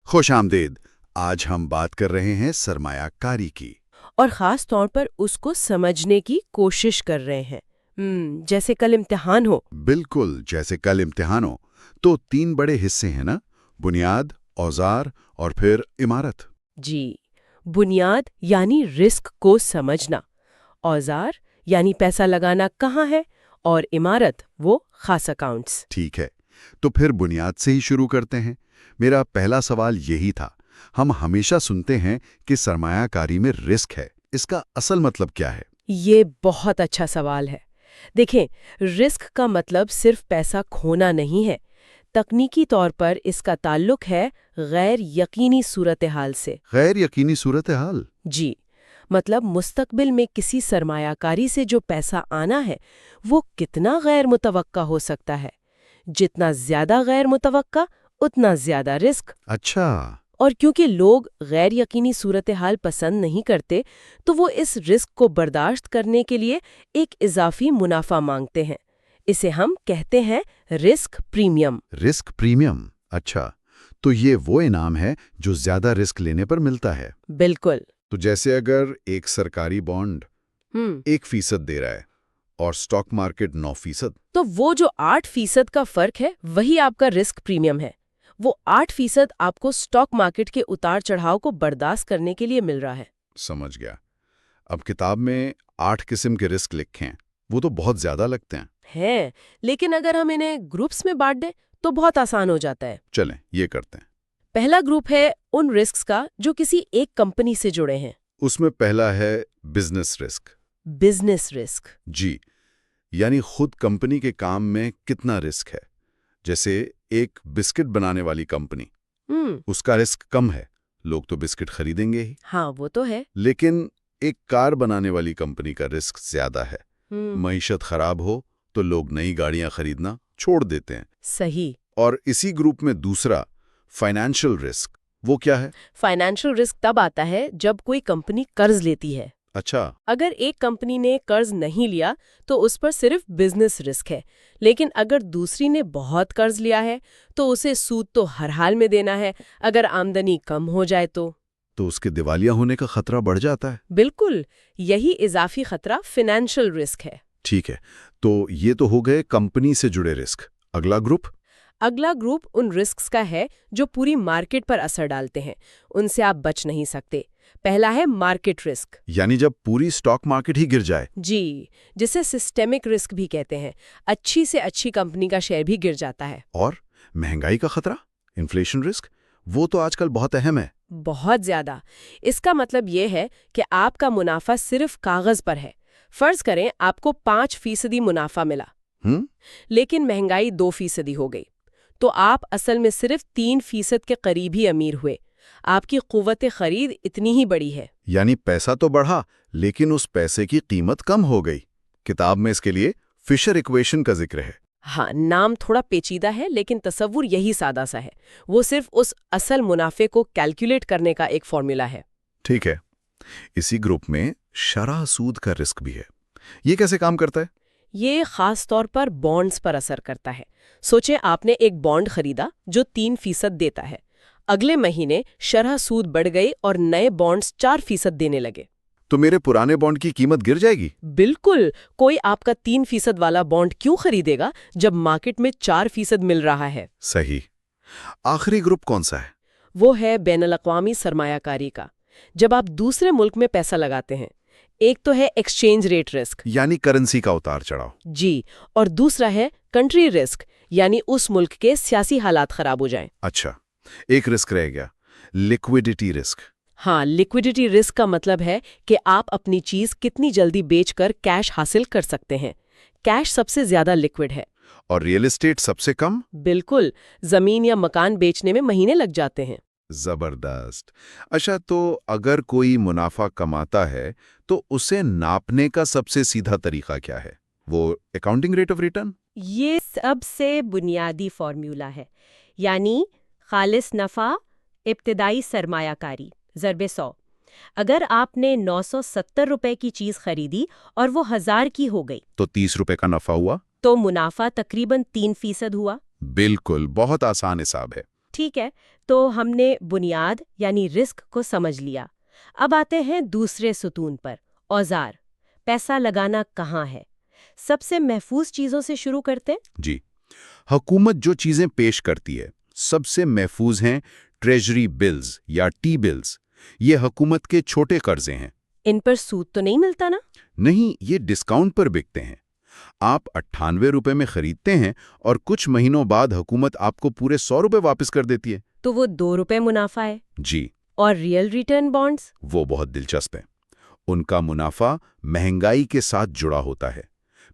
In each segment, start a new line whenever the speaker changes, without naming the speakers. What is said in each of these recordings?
خوش آمدید. آج ہم بات کر رہے ہیں سرمایہ کاری کی.
اور خاص طور پر اس کو سمجھنے کی کوشش کر رہے ہیں. جیسے کل امتحان ہو.
بالکل جیسے کل امتحان ہو. تو 3 بڑے حصے ہیں نا؟ بنیاد، اوزار اور پھر عمارت.
جی، بنیاد یعنی رسک کو سمجھنا، اوزار یعنی پیسہ لگانا کہاں ہے، اور عمارت وہ خاص اکاؤنٹس.
ٹھیک ہے، تو پھر بنیاد سے ہی شروع کرتے ہیں. میرا پہلا سوال یہی تھا. ہم ہمیشہ سنتے ہیں کہ سرمایہ کاری میں رسک ہے. اس کا اصل مطلب کیا ہے؟
یہ بہت اچھا سوال ہے. دیکھیں، رسک کا مطلب صرف پیسہ کھونا نہیں ہے. تکنیکی طور پر اس کا تعلق ہے غیر یقینی صورتحال سے.
غیر یقینی صورتحال؟
جی، مطلب مستقبل میں کسی سرمایہ کاری سے جو پیسہ آنا ہے وہ کتنا غیر متوقع ہو سکتا ہے. جتنا زیادہ غیر متوقع اتنا زیادہ رسک.
اچھا.
اور کیونکہ لوگ غیر یقینی صورتحال پسند نہیں کرتے تو وہ اس رسک کو برداشت کرنے کے لیے ایک اضافی منافع مانگتے ہیں. اسے ہم کہتے ہیں رسک پریمیم.
رسک پریمیم، اچھا. تو یہ وہ انعام ہے جو زیادہ رسک لینے پر ملتا ہے.
بالکل.
تو جیسے اگر ایک سرکاری بانڈ 1% دے رہا ہے اور سٹاک مارکیٹ 9%.
تو وہ جو 8% کا فرق ہے وہی آپ کا رسک پریمیم ہے. وہ 8% آپ کو سٹاک مارکیٹ کے اتار چڑھاؤ کو برداشت کرنے کے لیے مل رہا ہے.
سمجھ گیا. اب کتاب میں 8 قسم کے رسک لکھیں، وہ تو بہت زیادہ لگتے ہیں.
لیکن اگر ہم انہیں گروپس میں بانٹ دیں تو بہت آسان ہو جاتا ہے.
چلیں یہ کرتے ہیں.
پہلا گروپ ہے ان رسکس کا جو کسی ایک کمپنی سے جڑے ہیں.
اس میں پہلا ہے بزنس رسک.
Business risk.
جی، یعنی خود کمپنی کے کام میں کتنا رسک ہے. جیسے ایک بسکٹ بنانے والی کمپنی، اس کا رسک کم ہے، لوگ تو بسکٹ خریدیں گے ہی.
ہاں وہ تو ہے.
لیکن ایک کار بنانے والی کمپنی کا رسک زیادہ ہے. معیشت خراب ہو تو لوگ نئی گاڑیاں خریدنا چھوڑ دیتے ہیں.
صحیح.
اور اسی گروپ میں دوسرا فائنینشل رسک، وہ کیا ہے؟
فائنینشل رسک تب آتا ہے جب کوئی کمپنی قرض لیتی ہے.
اچھا.
اگر ایک کمپنی نے قرض نہیں لیا تو اس پر صرف بزنس رسک ہے، لیکن اگر دوسری نے بہت قرض لیا ہے تو اسے سود تو ہر حال میں دینا ہے. اگر آمدنی کم ہو جائے تو
اس کے دیوالیہ ہونے کا خطرہ بڑھ جاتا ہے.
بالکل، یہی اضافی خطرہ فائنینشل رسک ہے.
ٹھیک ہے، تو یہ تو ہو گئے کمپنی سے جڑے رسک. اگلا گروپ
ان رسکس کا ہے جو پوری مارکیٹ پر اثر ڈالتے ہیں. ان سے آپ بچ نہیں سکتے. پہلا ہے مارکیٹ رسک.
یعنی جب پوری سٹاک مارکیٹ ہی گر جائے.
جی، جسے سسٹمک رسک بھی کہتے ہیں. اچھی سے اچھی کمپنی کا شیئر بھی گر جاتا ہے.
اور مہنگائی کا خطرہ، انفلیشن رسک، وہ تو آج کل بہت اہم ہے.
بہت زیادہ. اس کا مطلب یہ ہے کہ آپ کا منافع صرف کاغذ پر ہے. فرض کریں آپ کو 5% منافع ملا، لیکن مہنگائی 2% ہو گئی، تو آپ اصل میں صرف 3% کے قریب ہی امیر ہوئے. آپ کی قوت خرید اتنی ہی بڑی ہے.
یعنی پیسہ تو بڑھا لیکن اس پیسے کی قیمت کم ہو گئی. کتاب میں اس کے لیے فشر ایکویشن کا ذکر ہے.
ہاں، نام تھوڑا پیچیدہ ہے لیکن تصور یہی سادہ سا ہے. وہ صرف اس اصل منافع کو کیلکولیٹ کرنے کا ایک فارمولا ہے.
ٹھیک ہے. اسی گروپ میں شرح سود کا رسک بھی ہے. یہ کیسے کام کرتا ہے؟
یہ خاص طور پر بانڈز پر اثر کرتا ہے. سوچیں آپ نے ایک بانڈ خریدا جو 3% دیتا ہے. اگلے مہینے شرح سود بڑھ گئی اور نئے بانڈز 4% دینے لگے.
تو میرے پرانے بانڈ کی قیمت گر جائے گی؟
بالکل. کوئی آپ کا 3% والا بانڈ کیوں خریدے گا جب مارکیٹ میں 4% مل رہا ہے؟
صحیح. آخری گروپ کون سا ہے؟
وہ ہے بین الاقوامی سرمایہ کاری کا. جب آپ دوسرے ملک میں پیسہ لگاتے ہیں. ایک تو ہے ایکسچینج ریٹ رسک،
یعنی کرنسی کا اتار چڑھاؤ.
جی. اور دوسرا ہے کنٹری رسک، یعنی اس ملک کے سیاسی حالات خراب ہو جائیں.
اچھا، ایک رسک رہ گیا، لیکویڈیٹی رسک.
ہاں، لیکویڈیٹی رسک کا مطلب ہے کہ آپ اپنی چیز کتنی جلدی بیچ کر کیش حاصل کر سکتے ہیں. کیش سب سے زیادہ لیکوڈ ہے.
اور ریئل اسٹیٹ سب سے کم؟
بالکل. زمین یا مکان بیچنے میں مہینے لگ جاتے ہیں.
زبردست. اچھا، تو اگر کوئی منافع کماتا ہے تو اسے ناپنے کا سب سے سیدھا طریقہ کیا ہے؟ وہ اکاؤنٹنگ ریٹ آف ریٹرن؟
یہ سب سے بنیادی فارمولا ہے، یعنی خالص نفع ابتدائی سرمایہ کاری ضرب 100. اگر آپ نے 970 روپے کی چیز خریدی اور وہ 1000 کی ہو گئی
تو 30 روپے کا نفع ہوا.
تو منافع تقریباً 3% ہوا.
بالکل، بہت آسان حساب ہے.
ٹھیک ہے، تو ہم نے بنیاد یعنی رسک کو سمجھ لیا. اب آتے ہیں دوسرے ستون پر، اوزار. پیسہ لگانا کہاں ہے؟ سب سے محفوظ چیزوں سے شروع کرتے ہیں.
جی، حکومت جو چیزیں پیش کرتی ہے سب سے محفوظ ہیں ٹریجری بلز یا ٹی بلز. یہ حکومت کے چھوٹے قرضے ہیں.
ان پر سود تو نہیں ملتا نا؟
نہیں، یہ ڈسکاؤنٹ پر بکتے ہیں. آپ 98 روپے میں خریدتے ہیں اور کچھ مہینوں بعد حکومت آپ کو پورے 100 روپے واپس کر دیتی ہے.
تو وہ 2 روپے منافع ہے.
جی.
اور ریئل ریٹرن بانڈز؟
وہ بہت دلچسپ ہیں. ان کا منافع مہنگائی کے ساتھ جڑا ہوتا ہے.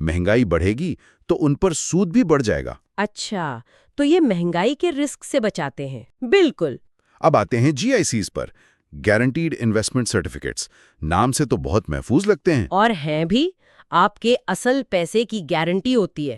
مہنگائی بڑھے گی تو ان پر سود بھی بڑھ جائے گا.
اچھا، تو یہ مہنگائی کے رسک سے بچاتے ہیں. بالکل.
اب آتے ہیں جی آئی سیز پر، گارنٹیڈ انویسٹمنٹ سرٹیفکیٹس. نام سے تو بہت محفوظ لگتے ہیں.
اور ہیں بھی. آپ کے اصل پیسے کی گارنٹی ہوتی ہے،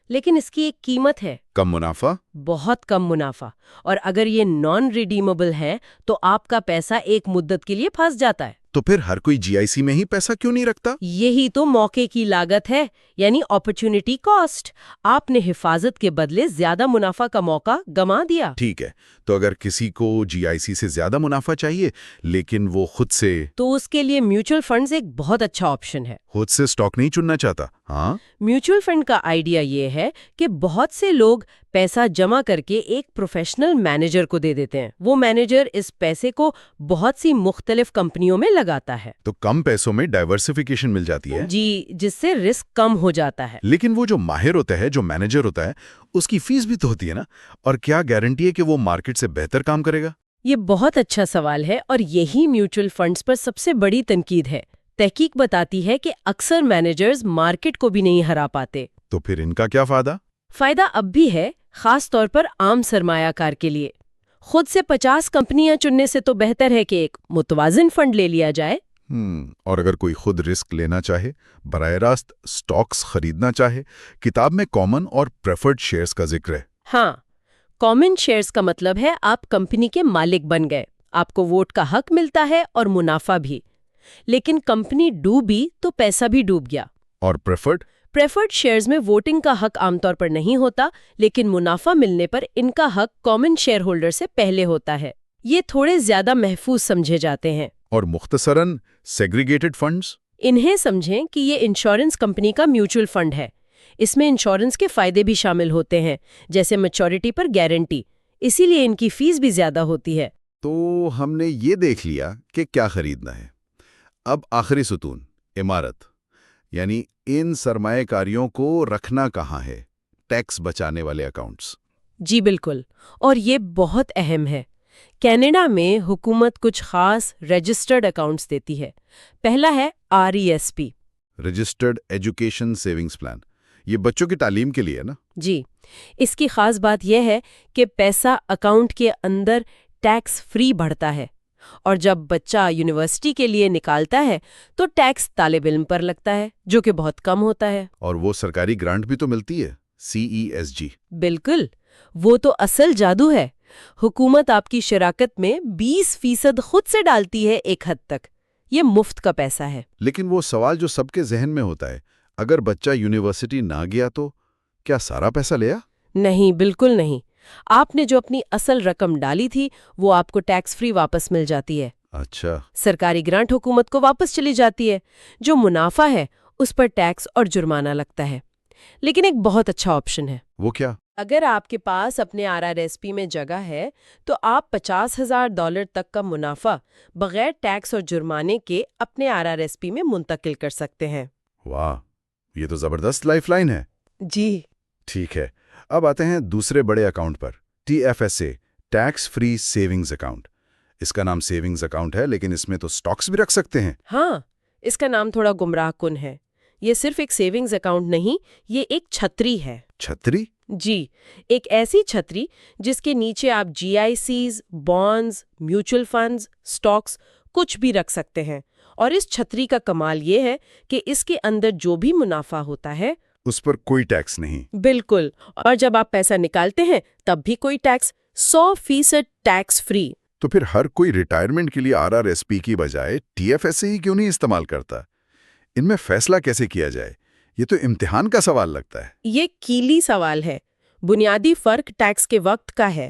لیکن اس کی ایک قیمت ہے.
کم منافع؟
بہت کم منافع. اور اگر یہ نان ریڈیمیبل ہے تو آپ کا پیسہ ایک مدت کے لیے پھنس جاتا ہے.
تو پھر ہر کوئی جی آئی سی میں ہی پیسہ کیوں نہیں رکھتا؟
یہی تو موقع کی لاگت ہے، یعنی اپرچونٹی کاسٹ. آپ نے حفاظت کے بدلے زیادہ منافع کا موقع گما دیا.
ٹھیک ہے، تو اگر کسی کو جی آئی سی سے زیادہ منافع چاہیے لیکن وہ خود سے
تو اس کے لیے میوچل فنڈز ایک بہت اچھا آپشن ہے.
خود سے سٹاک نہیں چننا چاہتا؟ ہاں.
میوچل فنڈ کا آئیڈیا یہ ہے کہ بہت سے لوگ پیسہ جمع کر کے ایک پروفیشنل مینیجر کو دے دیتے ہیں. وہ مینیجر اس پیسے کو بہت سی مختلف کمپنیوں میں لگاتا ہے.
تو کم پیسوں میں ڈائیورسیفیکیشن مل جاتی ہے.
جی، جس سے رسک کم ہو جاتا ہے.
لیکن وہ جو ماہر ہوتا ہے، جو مینیجر ہوتا ہے، اس کی فیس بھی تو ہوتی ہے نا. اور کیا گارنٹی ہے کہ وہ مارکیٹ سے بہتر کام کرے گا؟
یہ بہت اچھا سوال ہے، اور یہی میوچل فنڈز پر سب سے بڑی تنقید ہے. تحقیق بتاتی ہے کہ اکثر مینیجرز مارکیٹ کو بھی نہیں ہرا پاتے.
تو پھر ان کا کیا فائدہ؟
فائدہ اب بھی ہے، خاص طور پر عام سرمایہ کار کے لیے. خود سے 50 کمپنیاں چننے سے تو بہتر ہے کہ ایک متوازن فنڈ لے لیا جائے.
اور اگر کوئی خود رسک لینا چاہے، براہ راست سٹاکس خریدنا چاہے، کتاب میں کامن اور پریفرڈ شیئرز کا ذکر ہے.
ہاں، کامن شیئرز کا مطلب ہے آپ کمپنی کے مالک بن گئے، آپ کو ووٹ کا حق ملتا ہے اور منافع بھی. لیکن کمپنی ڈوبی تو پیسہ بھی ڈوب گیا.
اور
پریفرڈ شیئرز میں ووٹنگ کا حق عام طور پر نہیں ہوتا، لیکن منافع ملنے پر ان کا حق کامن شیئر ہولڈر سے پہلے ہوتا ہے. یہ تھوڑے زیادہ محفوظ سمجھے جاتے ہیں.
اور مختصراً سیگریگیٹڈ فنڈز؟
انہیں سمجھیں کہ یہ انشورنس کمپنی کا میوچل فنڈ ہے. اس میں انشورنس کے فائدے بھی شامل ہوتے ہیں، جیسے میچورٹی پر گارنٹی. اسی لیے ان کی فیس بھی زیادہ ہوتی ہے.
تو ہم نے یہ دیکھ لیا کہ کیا خریدنا ہے. اب آخری ستون، عمارت. یعنی ان سرمایہ کاریوں کو رکھنا کہاں ہے؟ ٹیکس بچانے والے اکاؤنٹس.
جی بالکل، اور یہ بہت اہم ہے. کینیڈا میں حکومت کچھ خاص رجسٹرڈ اکاؤنٹس دیتی ہے. پہلا ہے RESP،
registered education savings plan. یہ بچوں کی تعلیم کے لیے ہے نا؟
جی. اس کی خاص بات یہ ہے کہ پیسہ اکاؤنٹ کے اندر ٹیکس فری بڑھتا ہے، اور جب بچہ یونیورسٹی کے لیے نکالتا ہے تو ٹیکس طالب علم پر لگتا ہے، جو کہ بہت کم ہوتا ہے.
اور وہ سرکاری گرانٹ بھی تو ملتی ہے، CESG.
بالکل، وہ تو اصل جادو ہے. حکومت آپ کی شراکت میں 20% خود سے ڈالتی ہے ایک حد تک. یہ مفت کا پیسہ ہے.
لیکن وہ سوال جو سب کے ذہن میں ہوتا ہے، اگر بچہ یونیورسٹی نہ گیا تو کیا سارا پیسہ لیا؟
نہیں، بالکل نہیں. آپ نے جو اپنی اصل رقم ڈالی تھی وہ آپ کو ٹیکس فری واپس مل جاتی ہے.
اچھا.
سرکاری گرانٹ حکومت کو واپس چلی جاتی ہے. جو منافع ہے اس پر ٹیکس اور جرمانہ لگتا ہے. لیکن ایک بہت اچھا آپشن ہے.
وہ کیا؟
اگر آپ کے پاس اپنے RRSP میں جگہ ہے تو آپ $50,000 تک کا منافع بغیر ٹیکس اور جرمانے کے اپنے RRSP میں منتقل کر سکتے ہیں.
واہ، یہ تو زبردست لائف لائن ہے.
جی
ٹھیک ہے، اب آتے ہیں دوسرے بڑے اکاؤنٹ پر، TFSA، tax free savings account. اس کا نام سیونگز اکاؤنٹ ہے، لیکن اس میں تو سٹاکس بھی رکھ سکتے ہیں.
ہاں، اس کا نام تھوڑا گمراہ کن ہے. یہ صرف ایک سیونگز اکاؤنٹ نہیں، یہ ایک چھتری ہے.
چھتری؟
جی، ایک ایسی چھتری جس کے نیچے آپ GICs، bonds, mutual funds, Stokes کچھ بھی رکھ سکتے ہیں. اور اس چھتری کا کمال یہ ہے کہ اس کے اندر جو بھی منافع ہوتا ہے
اس پر کوئی ٹیکس نہیں.
بالکل. اور جب آپ پیسہ نکالتے ہیں تب بھی کوئی ٹیکس، 100% ٹیکس فری.
تو پھر ہر کوئی ریٹائرمنٹ کے لیے RRSP کی بجائے TFSA ہی کیوں نہیں استعمال کرتا؟ ان میں فیصلہ کیسے کیا جائے؟ یہ تو امتحان کا سوال لگتا ہے.
یہ کیلی سوال ہے. بنیادی فرق ٹیکس کے وقت کا ہے.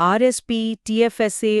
RSP, TFSA